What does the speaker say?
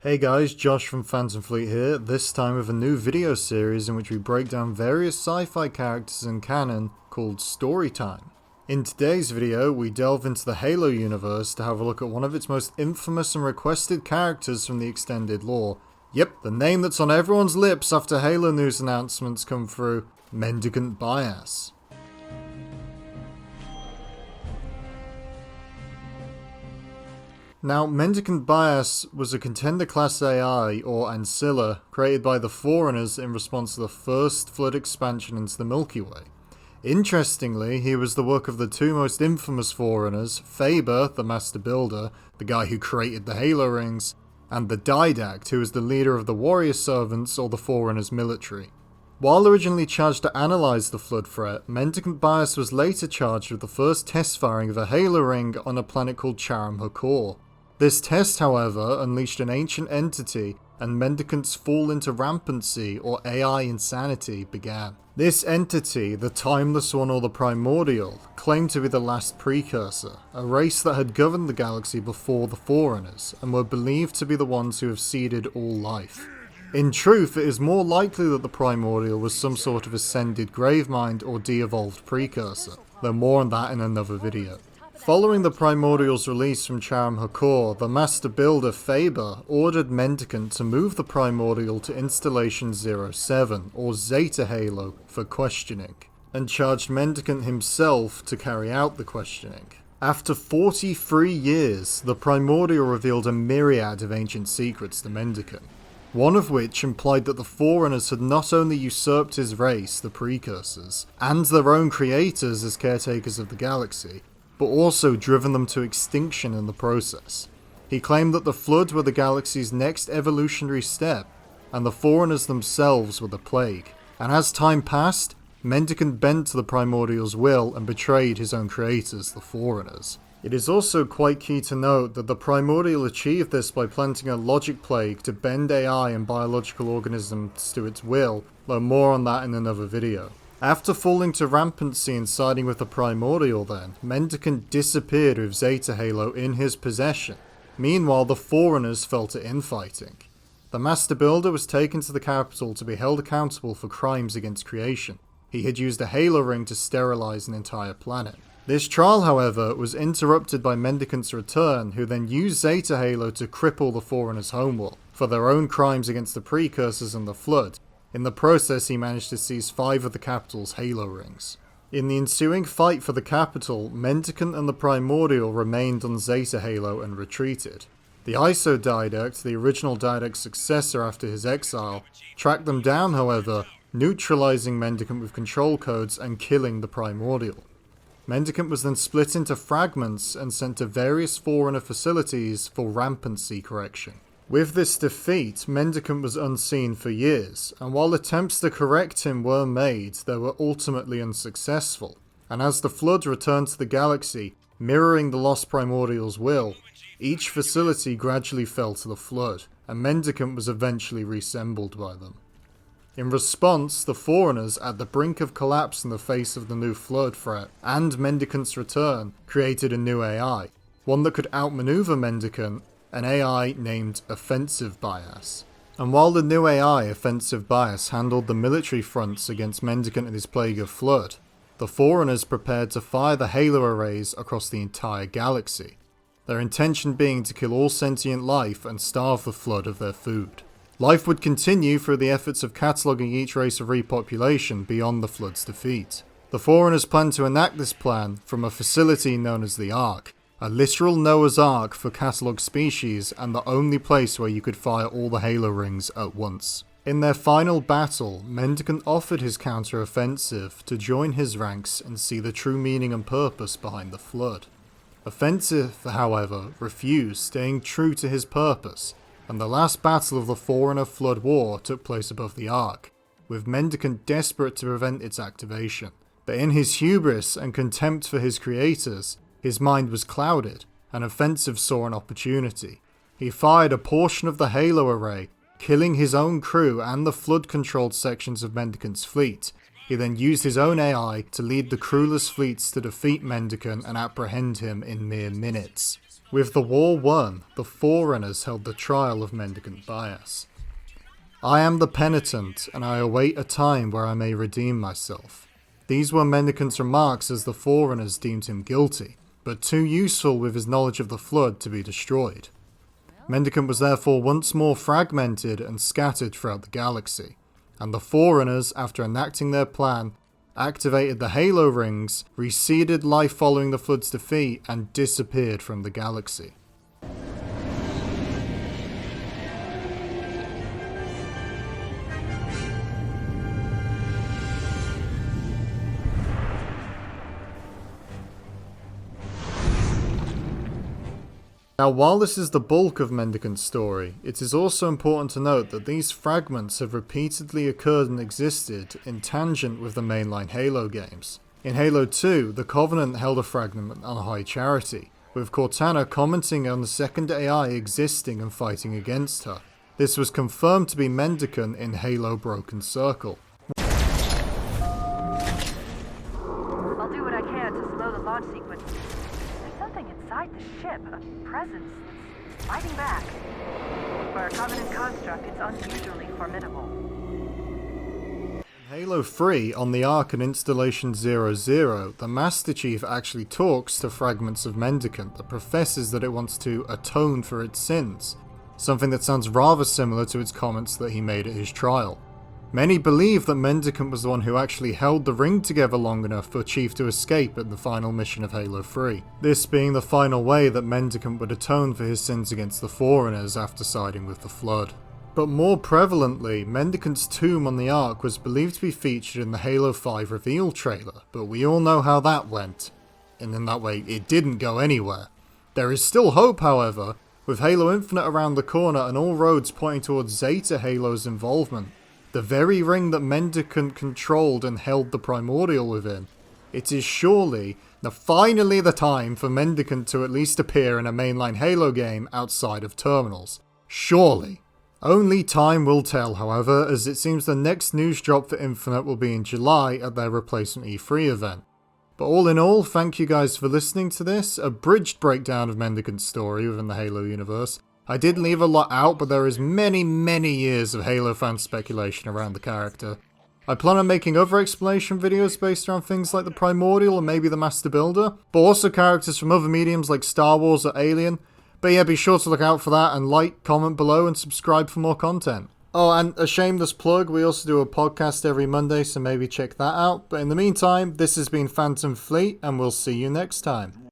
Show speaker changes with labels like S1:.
S1: Hey guys, Josh from Phantom Fleet here, this time with a new video series in which we break down various sci-fi characters in canon called Storytime. In today's video, we delve into the Halo universe to have a look at one of its most infamous and requested characters from the extended lore. Yep, the name that's on everyone's lips after Halo news announcements come through, Mendicant Bias. Now, Mendicant Bias was a contender-class AI, or Ancilla, created by the Forerunners in response to the first Flood expansion into the Milky Way. Interestingly, he was the work of the two most infamous Forerunners, Faber, the Master Builder, the guy who created the Halo rings, and the Didact, who was the leader of the Warrior Servants, or the Forerunners' military. While originally charged to analyze the Flood threat, Mendicant Bias was later charged with the first test firing of a Halo ring on a planet called Charam Hakor. This test, however, unleashed an ancient entity, and Mendicant's fall into rampancy, or AI insanity, began. This entity, the Timeless One or the Primordial, claimed to be the last precursor, a race that had governed the galaxy before the Forerunners, and were believed to be the ones who have seeded all life. In truth, it is more likely that the Primordial was some sort of ascended gravemind or de-evolved precursor, though more on that in another video. Following the Primordial's release from Charam Hakor, the Master Builder Faber ordered Mendicant to move the Primordial to Installation 07, or Zeta Halo, for questioning, and charged Mendicant himself to carry out the questioning. After 43 years, the Primordial revealed a myriad of ancient secrets to Mendicant, one of which implied that the Forerunners had not only usurped his race, the Precursors, and their own creators as caretakers of the galaxy, but also driven them to extinction in the process. He claimed that the Flood were the galaxy's next evolutionary step, and the Forerunners themselves were the plague. And as time passed, Mendicant bent to the Primordial's will and betrayed his own creators, the Forerunners. It is also quite key to note that the Primordial achieved this by planting a logic plague to bend AI and biological organisms to its will, though more on that in another video. After falling to rampancy and siding with the Primordial then, Mendicant disappeared with Zeta Halo in his possession. Meanwhile, the Forerunners fell to infighting. The Master Builder was taken to the capital to be held accountable for crimes against creation. He had used a Halo ring to sterilize an entire planet. This trial, however, was interrupted by Mendicant's return, who then used Zeta Halo to cripple the Forerunners' homeworld for their own crimes against the Precursors and the Flood. In the process, he managed to seize 5 of the capital's Halo rings. In the ensuing fight for the capital, Mendicant and the Primordial remained on Zeta Halo and retreated. The ISO Didact, the original Didact's successor after his exile, tracked them down, however, neutralizing Mendicant with control codes and killing the Primordial. Mendicant was then split into fragments and sent to various Forerunner facilities for rampancy correction. With this defeat, Mendicant was unseen for years, and while attempts to correct him were made, they were ultimately unsuccessful. And as the Flood returned to the galaxy, mirroring the lost Primordial's will, each facility gradually fell to the Flood, and Mendicant was eventually reassembled by them. In response, the Forerunners, at the brink of collapse in the face of the new Flood threat, and Mendicant's return, created a new AI, one that could outmaneuver Mendicant, an AI named Offensive Bias. And while the new AI, Offensive Bias, handled the military fronts against Mendicant and his plague of Flood, the Forerunners prepared to fire the Halo arrays across the entire galaxy, their intention being to kill all sentient life and starve the Flood of their food. Life would continue through the efforts of cataloguing each race of repopulation beyond the Flood's defeat. The Forerunners planned to enact this plan from a facility known as the Ark, a literal Noah's Ark for catalogued species and the only place where you could fire all the Halo rings at once. In their final battle, Mendicant offered his counter-offensive to join his ranks and see the true meaning and purpose behind the Flood. Offensive, however, refused, staying true to his purpose, and the last battle of the Forerunner Flood War took place above the Ark, with Mendicant desperate to prevent its activation. But in his hubris and contempt for his creators, his mind was clouded, and Offensive saw an opportunity. He fired a portion of the Halo array, killing his own crew and the Flood-controlled sections of Mendicant's fleet. He then used his own AI to lead the crewless fleets to defeat Mendicant and apprehend him in mere minutes. With the war won, the Forerunners held the trial of Mendicant Bias. I am the penitent, and I await a time where I may redeem myself. These were Mendicant's remarks as the Forerunners deemed him guilty, but too useful with his knowledge of the Flood to be destroyed. Mendicant was therefore once more fragmented and scattered throughout the galaxy, and the Forerunners, after enacting their plan, activated the Halo Rings, reseeded life following the Flood's defeat, and disappeared from the galaxy. Now, while this is the bulk of Mendicant's story, it is also important to note that these fragments have repeatedly occurred and existed in tangent with the mainline Halo games. In Halo 2, the Covenant held a fragment on High Charity, with Cortana commenting on the second AI existing and fighting against her. This was confirmed to be Mendicant in Halo Broken Circle.
S2: I'll do what I can to slow the launch sequence. There's something inside the ship, a presence that's fighting back. For a Covenant construct, it's unusually formidable.
S1: In Halo 3, on the Ark and Installation 00, the Master Chief actually talks to fragments of Mendicant that professes that it wants to atone for its sins, something that sounds rather similar to its comments that he made at his trial. Many believe that Mendicant was the one who actually held the ring together long enough for Chief to escape at the final mission of Halo 3, this being the final way that Mendicant would atone for his sins against the Forerunners after siding with the Flood. But more prevalently, Mendicant's tomb on the Ark was believed to be featured in the Halo 5 reveal trailer, but we all know how that went, and in that way it didn't go anywhere. There is still hope, however, with Halo Infinite around the corner and all roads pointing towards Zeta Halo's involvement. The very ring that Mendicant controlled and held the Primordial within. It is surely, finally the time for Mendicant to at least appear in a mainline Halo game outside of terminals. Surely. Only time will tell, however, as it seems the next news drop for Infinite will be in July at their replacement E3 event. But all in all, thank you guys for listening to this, abridged breakdown of Mendicant's story within the Halo universe. I did leave a lot out, but there is many years of Halo fan speculation around the character. I plan on making other explanation videos based around things like the Primordial and maybe the Master Builder, but also characters from other mediums like Star Wars or Alien. But yeah, be sure to look out for that and like, comment below and subscribe for more content. Oh, and a shameless plug, we also do a podcast every Monday, so maybe check that out. But in the meantime, this has been Phantom Fleet, and we'll see you next time.